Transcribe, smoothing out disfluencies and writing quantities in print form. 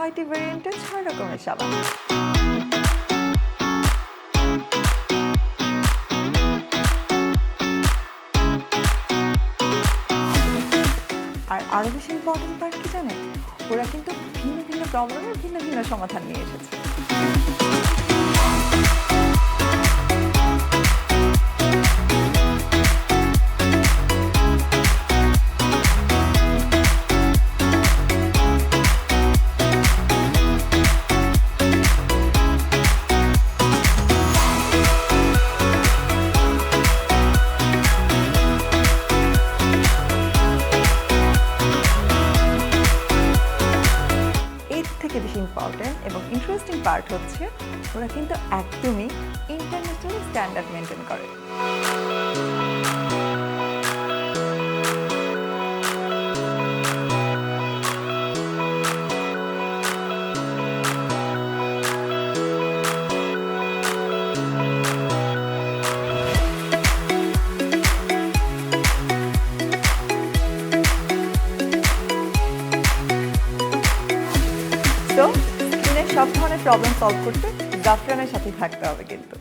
6টি ভেরিয়েন্টে 6 রকমের সাবান। আর আরও বেশি ইম্পর্টেন্ট পার্ট কি জানেন? ওরা কিন্তু ভিন্ন ভিন্ন প্রবলেমের ভিন্ন ভিন্ন সমাধান নিয়ে এসেছে। থেকে বেশি ইম্পর্টেন্ট এবং ইন্টারেস্টিং পার্ট হচ্ছে ওরা কিন্তু একদমই ইন্টারন্যাশনাল স্ট্যান্ডার্ড মেনটেন করে। তো স্কিনের সব ধরনের প্রবলেম সলভ করতে জাফরানের সাথে থাকতে হবে কিন্তু।